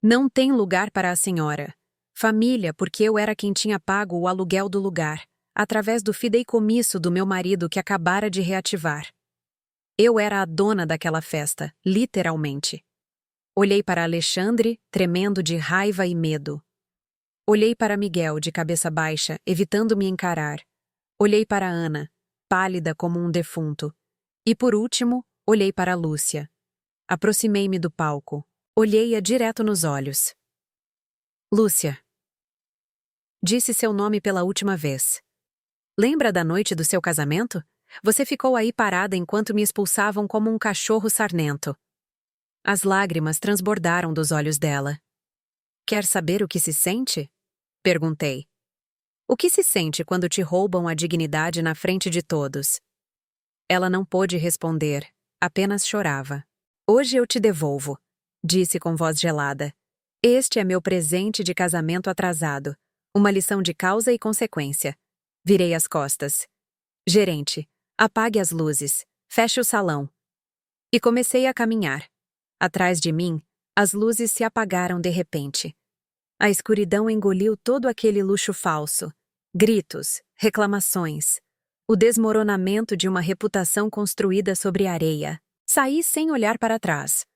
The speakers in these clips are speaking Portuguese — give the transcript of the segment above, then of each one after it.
Não tem lugar para a senhora. Família, porque eu era quem tinha pago o aluguel do lugar, através do fideicomisso do meu marido que acabara de reativar. Eu era a dona daquela festa, literalmente. Olhei para Alexandre, tremendo de raiva e medo. Olhei para Miguel, de cabeça baixa, evitando me encarar. Olhei para Ana, pálida como um defunto. E por último, olhei para Lúcia. Aproximei-me do palco. Olhei-a direto nos olhos. Lúcia. Disse seu nome pela última vez. Lembra da noite do seu casamento? Você ficou aí parada enquanto me expulsavam como um cachorro sarnento. As lágrimas transbordaram dos olhos dela. Quer saber o que se sente? Perguntei. O que se sente quando te roubam a dignidade na frente de todos? Ela não pôde responder, apenas chorava. Hoje eu te devolvo, disse com voz gelada. Este é meu presente de casamento atrasado. Uma lição de causa e consequência. Virei as costas. Gerente, apague as luzes. Feche o salão. E comecei a caminhar. Atrás de mim, as luzes se apagaram de repente. A escuridão engoliu todo aquele luxo falso. Gritos, reclamações. O desmoronamento de uma reputação construída sobre areia. Saí sem olhar para trás.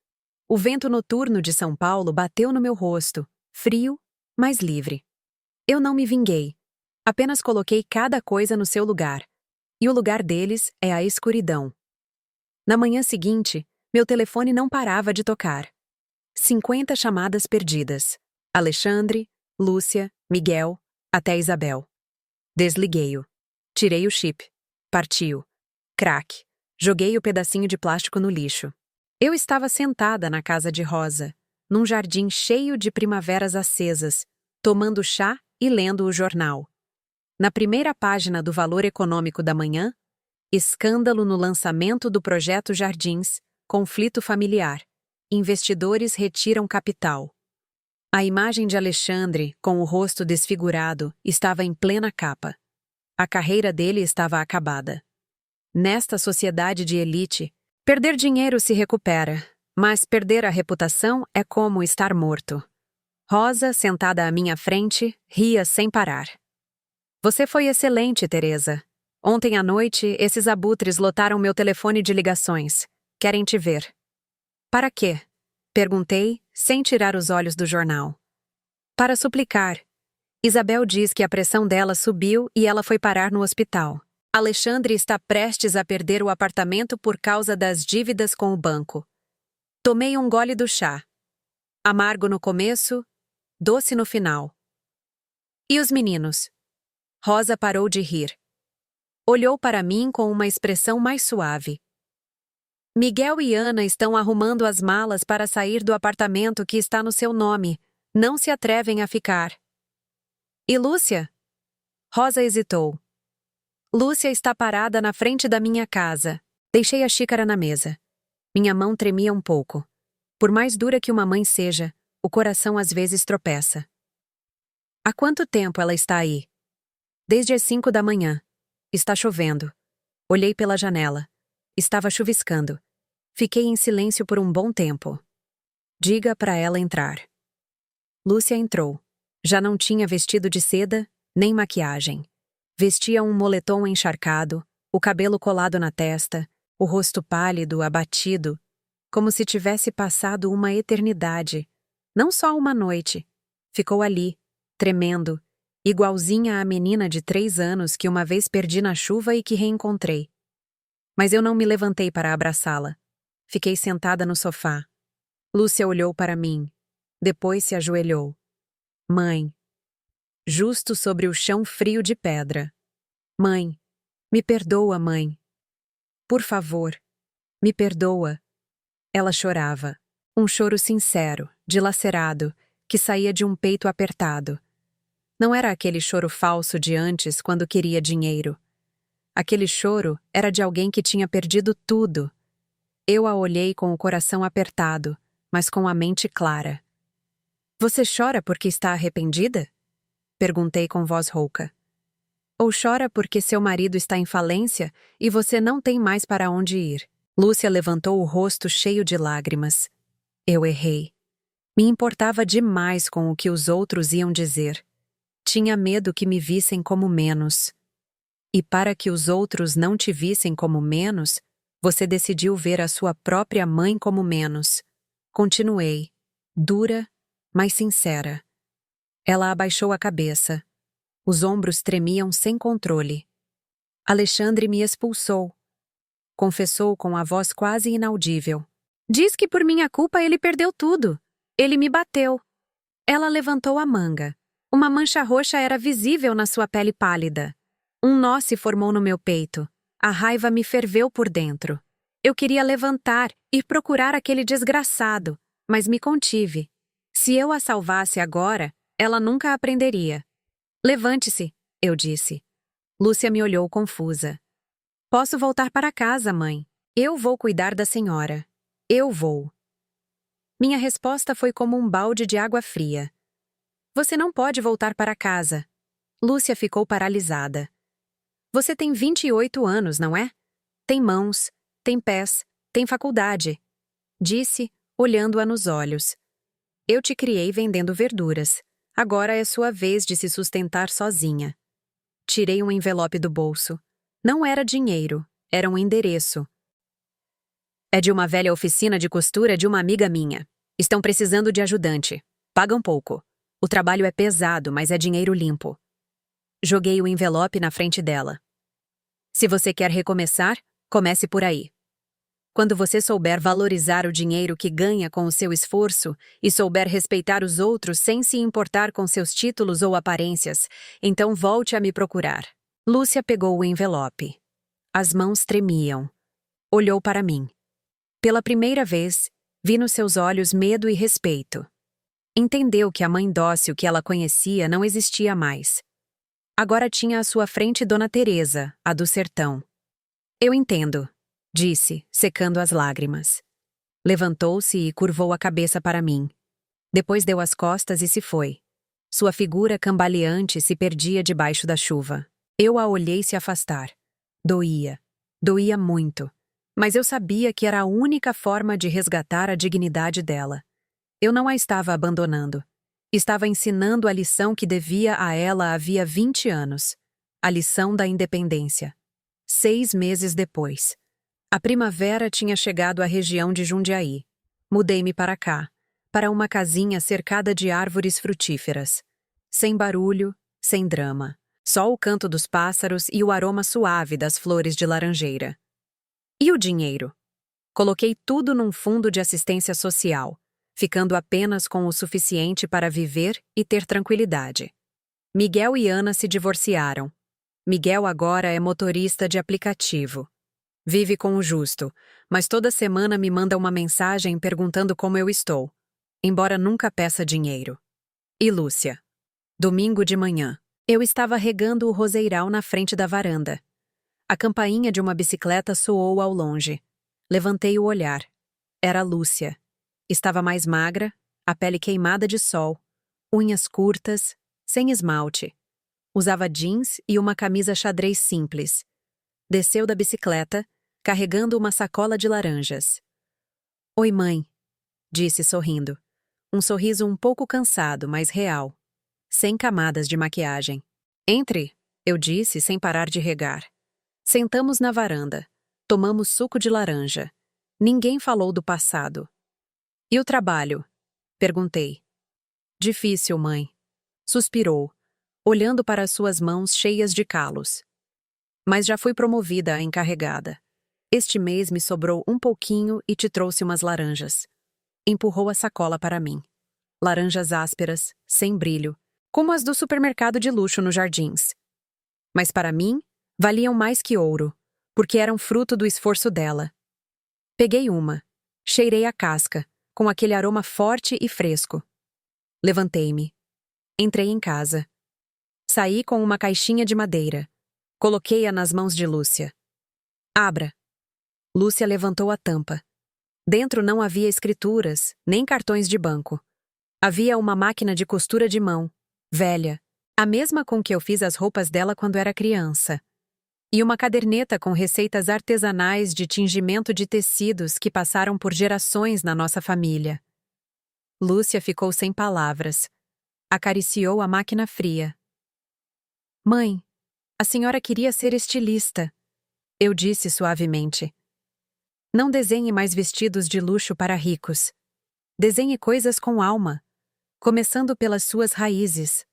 O vento noturno de São Paulo bateu no meu rosto, frio, mas livre. Eu não me vinguei. Apenas coloquei cada coisa no seu lugar. E o lugar deles é a escuridão. Na manhã seguinte, meu telefone não parava de tocar. 50 chamadas perdidas. Alexandre, Lúcia, Miguel, até Isabel. Desliguei-o. Tirei o chip. Partiu. Crack. Joguei o pedacinho de plástico no lixo. Eu estava sentada na casa de Rosa, num jardim cheio de primaveras acesas, tomando chá e lendo o jornal. Na primeira página do Valor Econômico da Manhã, escândalo no lançamento do projeto Jardins, conflito familiar. Investidores retiram capital. A imagem de Alexandre, com o rosto desfigurado, estava em plena capa. A carreira dele estava acabada. Nesta sociedade de elite, perder dinheiro se recupera, mas perder a reputação é como estar morto. Rosa, sentada à minha frente, ria sem parar. Você foi excelente, Teresa. Ontem à noite, esses abutres lotaram meu telefone de ligações. Querem te ver. Para quê? Perguntei, sem tirar os olhos do jornal. Para suplicar. Isabel diz que a pressão dela subiu e ela foi parar no hospital. Alexandre está prestes a perder o apartamento por causa das dívidas com o banco. Tomei um gole do chá. Amargo no começo, doce no final. E os meninos? Rosa parou de rir. Olhou para mim com uma expressão mais suave. Miguel e Ana estão arrumando as malas para sair do apartamento que está no seu nome. Não se atrevem a ficar. E Lúcia? Rosa hesitou. Lúcia está parada na frente da minha casa. Deixei a xícara na mesa. Minha mão tremia um pouco. Por mais dura que uma mãe seja, o coração às vezes tropeça. Há quanto tempo ela está aí? Desde as 5 da manhã. Está chovendo. Olhei pela janela. Estava chuviscando. Fiquei em silêncio por um bom tempo. Diga para ela entrar. Lúcia entrou. Já não tinha vestido de seda, nem maquiagem. Vestia um moletom encharcado, o cabelo colado na testa, o rosto pálido, abatido, como se tivesse passado uma eternidade. Não só uma noite. Ficou ali, tremendo, igualzinha à menina de 3 anos que uma vez perdi na chuva e que reencontrei. Mas eu não me levantei para abraçá-la. Fiquei sentada no sofá. Lúcia olhou para mim. Depois se ajoelhou. Mãe. Justo sobre o chão frio de pedra. Mãe. Me perdoa, mãe. Por favor. Me perdoa. Ela chorava. Um choro sincero, dilacerado, que saía de um peito apertado. Não era aquele choro falso de antes, quando queria dinheiro. Aquele choro era de alguém que tinha perdido tudo. Eu a olhei com o coração apertado, mas com a mente clara. Você chora porque está arrependida? Perguntei com voz rouca. Ou chora porque seu marido está em falência e você não tem mais para onde ir? Lúcia levantou o rosto cheio de lágrimas. Eu errei. Me importava demais com o que os outros iam dizer. Tinha medo que me vissem como menos. E para que os outros não te vissem como menos, você decidiu ver a sua própria mãe como menos. Continuei, dura, mas sincera. Ela abaixou a cabeça. Os ombros tremiam sem controle. Alexandre me expulsou. Confessou com a voz quase inaudível. Diz que por minha culpa ele perdeu tudo. Ele me bateu. Ela levantou a manga. Uma mancha roxa era visível na sua pele pálida. Um nó se formou no meu peito. A raiva me ferveu por dentro. Eu queria levantar e procurar aquele desgraçado, mas me contive. Se eu a salvasse agora, ela nunca aprenderia. Levante-se, eu disse. Lúcia me olhou confusa. Posso voltar para casa, mãe. Eu vou cuidar da senhora. Eu vou. Minha resposta foi como um balde de água fria. Você não pode voltar para casa. Lúcia ficou paralisada. Você tem 28 anos, não é? Tem mãos, tem pés, tem faculdade. Disse, olhando-a nos olhos. Eu te criei vendendo verduras. Agora é sua vez de se sustentar sozinha. Tirei um envelope do bolso. Não era dinheiro, era um endereço. É de uma velha oficina de costura de uma amiga minha. Estão precisando de ajudante. Pagam pouco. O trabalho é pesado, mas é dinheiro limpo. Joguei o envelope na frente dela. Se você quer recomeçar, comece por aí. Quando você souber valorizar o dinheiro que ganha com o seu esforço e souber respeitar os outros sem se importar com seus títulos ou aparências, então volte a me procurar. Lúcia pegou o envelope. As mãos tremiam. Olhou para mim. Pela primeira vez, vi nos seus olhos medo e respeito. Entendeu que a mãe dócil que ela conhecia não existia mais. Agora tinha à sua frente Dona Teresa, a do sertão. Eu entendo, disse, secando as lágrimas. Levantou-se e curvou a cabeça para mim. Depois deu as costas e se foi. Sua figura cambaleante se perdia debaixo da chuva. Eu a olhei se afastar. Doía. Doía muito. Mas eu sabia que era a única forma de resgatar a dignidade dela. Eu não a estava abandonando. Estava ensinando a lição que devia a ela havia 20 anos. A lição da independência. 6 meses depois. A primavera tinha chegado à região de Jundiaí. Mudei-me para cá, para uma casinha cercada de árvores frutíferas. Sem barulho, sem drama. Só o canto dos pássaros e o aroma suave das flores de laranjeira. E o dinheiro? Coloquei tudo num fundo de assistência social, ficando apenas com o suficiente para viver e ter tranquilidade. Miguel e Ana se divorciaram. Miguel agora é motorista de aplicativo. Vive com o justo, mas toda semana me manda uma mensagem perguntando como eu estou, embora nunca peça dinheiro. E Lúcia? Domingo de manhã. Eu estava regando o roseiral na frente da varanda. A campainha de uma bicicleta soou ao longe. Levantei o olhar. Era Lúcia. Estava mais magra, a pele queimada de sol, unhas curtas, sem esmalte. Usava jeans e uma camisa xadrez simples. Desceu da bicicleta, carregando uma sacola de laranjas. Oi, mãe, disse sorrindo. Um sorriso um pouco cansado, mas real. Sem camadas de maquiagem. Entre, eu disse sem parar de regar. Sentamos na varanda. Tomamos suco de laranja. Ninguém falou do passado. E o trabalho? Perguntei. Difícil, mãe. Suspirou, olhando para as suas mãos cheias de calos. Mas já fui promovida a encarregada. Este mês me sobrou um pouquinho e te trouxe umas laranjas. Empurrou a sacola para mim. Laranjas ásperas, sem brilho, como as do supermercado de luxo nos jardins. Mas para mim, valiam mais que ouro, porque eram fruto do esforço dela. Peguei uma, cheirei a casca, com aquele aroma forte e fresco. Levantei-me. Entrei em casa. Saí com uma caixinha de madeira. Coloquei-a nas mãos de Lúcia. Abra. Lúcia levantou a tampa. Dentro não havia escrituras, nem cartões de banco. Havia uma máquina de costura de mão, velha, a mesma com que eu fiz as roupas dela quando era criança. E uma caderneta com receitas artesanais de tingimento de tecidos que passaram por gerações na nossa família. Lúcia ficou sem palavras. Acariciou a máquina fria. Mãe, a senhora queria ser estilista. Eu disse suavemente. Não desenhe mais vestidos de luxo para ricos. Desenhe coisas com alma, começando pelas suas raízes.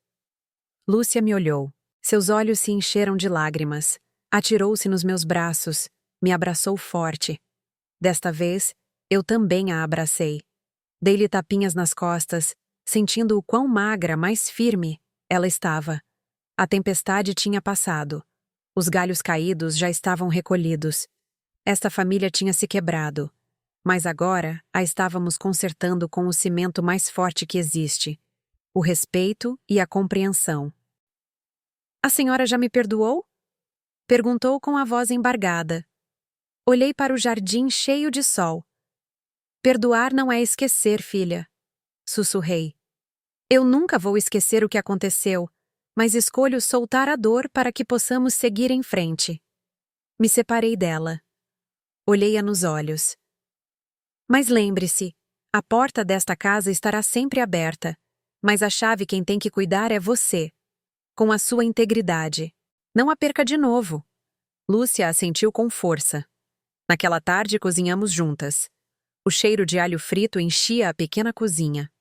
Lúcia me olhou. Seus olhos se encheram de lágrimas. Atirou-se nos meus braços, me abraçou forte. Desta vez, eu também a abracei. Dei-lhe tapinhas nas costas, sentindo o quão magra, mais firme, ela estava. A tempestade tinha passado. Os galhos caídos já estavam recolhidos. Esta família tinha se quebrado. Mas agora a estávamos consertando com o cimento mais forte que existe: o respeito e a compreensão. A senhora já me perdoou? Perguntou com a voz embargada. Olhei para o jardim cheio de sol. Perdoar não é esquecer, filha. Sussurrei. Eu nunca vou esquecer o que aconteceu, mas escolho soltar a dor para que possamos seguir em frente. Me separei dela. Olhei-a nos olhos. Mas lembre-se, a porta desta casa estará sempre aberta, mas a chave quem tem que cuidar é você, com a sua integridade. Não a perca de novo. Lúcia assentiu com força. Naquela tarde cozinhamos juntas. O cheiro de alho frito enchia a pequena cozinha.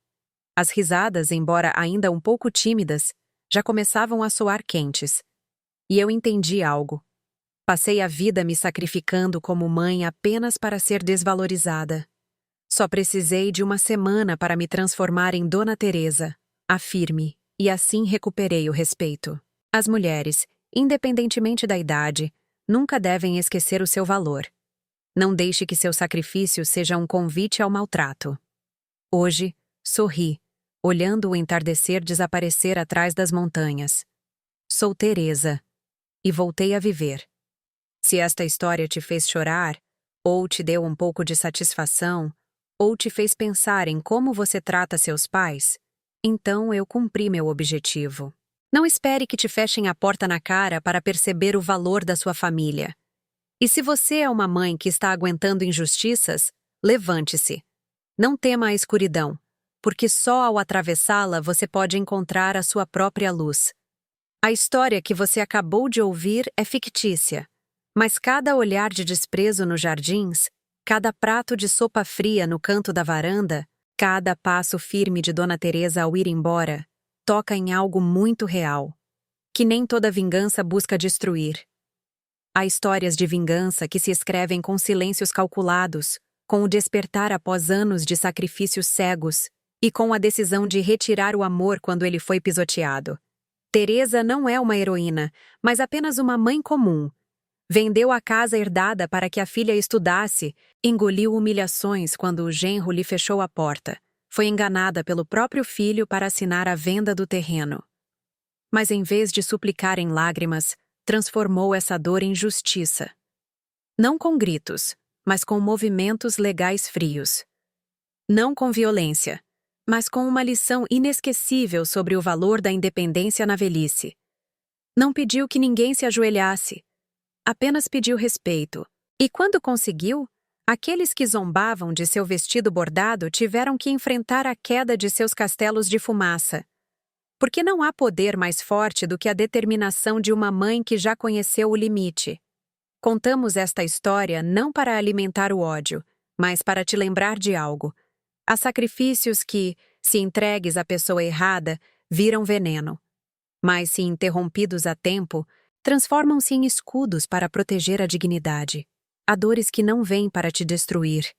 As risadas, embora ainda um pouco tímidas, já começavam a soar quentes. E eu entendi algo. Passei a vida me sacrificando como mãe apenas para ser desvalorizada. Só precisei de uma semana para me transformar em Dona Teresa, a firme, e assim recuperei o respeito. As mulheres, independentemente da idade, nunca devem esquecer o seu valor. Não deixe que seu sacrifício seja um convite ao maltrato. Hoje, sorri, olhando o entardecer desaparecer atrás das montanhas. Sou Teresa. E voltei a viver. Se esta história te fez chorar, ou te deu um pouco de satisfação, ou te fez pensar em como você trata seus pais, então eu cumpri meu objetivo. Não espere que te fechem a porta na cara para perceber o valor da sua família. E se você é uma mãe que está aguentando injustiças, levante-se. Não tema a escuridão, porque só ao atravessá-la você pode encontrar a sua própria luz. A história que você acabou de ouvir é fictícia, mas cada olhar de desprezo nos jardins, cada prato de sopa fria no canto da varanda, cada passo firme de Dona Teresa ao ir embora, toca em algo muito real, que nem toda vingança busca destruir. Há histórias de vingança que se escrevem com silêncios calculados, com o despertar após anos de sacrifícios cegos e com a decisão de retirar o amor quando ele foi pisoteado. Teresa não é uma heroína, mas apenas uma mãe comum. Vendeu a casa herdada para que a filha estudasse, engoliu humilhações quando o genro lhe fechou a porta. Foi enganada pelo próprio filho para assinar a venda do terreno. Mas em vez de suplicar em lágrimas, transformou essa dor em justiça. Não com gritos, mas com movimentos legais frios. Não com violência, mas com uma lição inesquecível sobre o valor da independência na velhice. Não pediu que ninguém se ajoelhasse, apenas pediu respeito. E quando conseguiu, aqueles que zombavam de seu vestido bordado tiveram que enfrentar a queda de seus castelos de fumaça. Porque não há poder mais forte do que a determinação de uma mãe que já conheceu o limite. Contamos esta história não para alimentar o ódio, mas para te lembrar de algo. Há sacrifícios que, se entregues à pessoa errada, viram veneno. Mas, se interrompidos a tempo, transformam-se em escudos para proteger a dignidade. Há dores que não vêm para te destruir,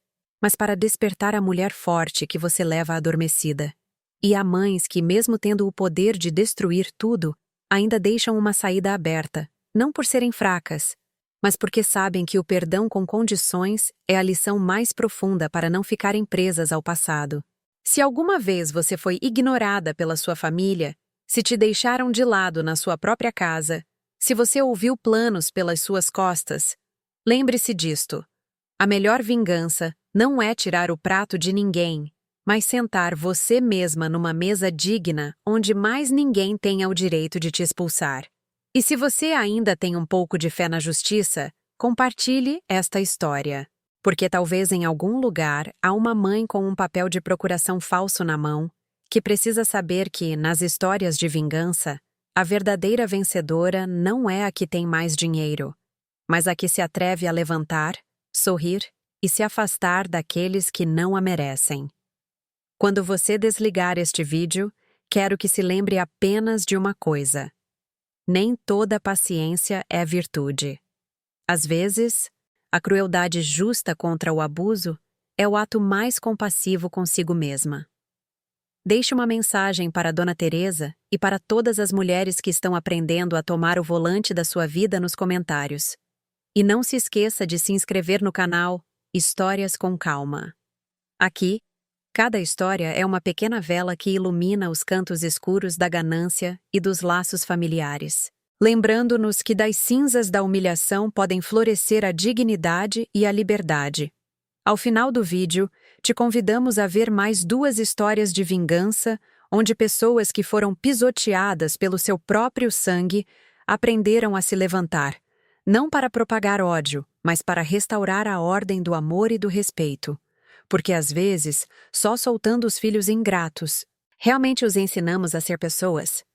mas para despertar a mulher forte que você leva adormecida. E há mães que, mesmo tendo o poder de destruir tudo, ainda deixam uma saída aberta, não por serem fracas, mas porque sabem que o perdão com condições é a lição mais profunda para não ficarem presas ao passado. Se alguma vez você foi ignorada pela sua família, se te deixaram de lado na sua própria casa, se você ouviu planos pelas suas costas, lembre-se disto. A melhor vingança não é tirar o prato de ninguém, mas sentar você mesma numa mesa digna onde mais ninguém tenha o direito de te expulsar. E se você ainda tem um pouco de fé na justiça, compartilhe esta história. Porque talvez em algum lugar há uma mãe com um papel de procuração falso na mão, que precisa saber que, nas histórias de vingança, a verdadeira vencedora não é a que tem mais dinheiro, mas a que se atreve a levantar, sorrir e se afastar daqueles que não a merecem. Quando você desligar este vídeo, quero que se lembre apenas de uma coisa: nem toda paciência é virtude. Às vezes, a crueldade justa contra o abuso é o ato mais compassivo consigo mesma. Deixe uma mensagem para Dona Teresa e para todas as mulheres que estão aprendendo a tomar o volante da sua vida nos comentários. E não se esqueça de se inscrever no canal Histórias com Calma. Aqui, cada história é uma pequena vela que ilumina os cantos escuros da ganância e dos laços familiares, lembrando-nos que das cinzas da humilhação podem florescer a dignidade e a liberdade. Ao final do vídeo, te convidamos a ver mais 2 histórias de vingança, onde pessoas que foram pisoteadas pelo seu próprio sangue aprenderam a se levantar, não para propagar ódio, mas para restaurar a ordem do amor e do respeito. Porque às vezes, só soltando os filhos ingratos, realmente os ensinamos a ser pessoas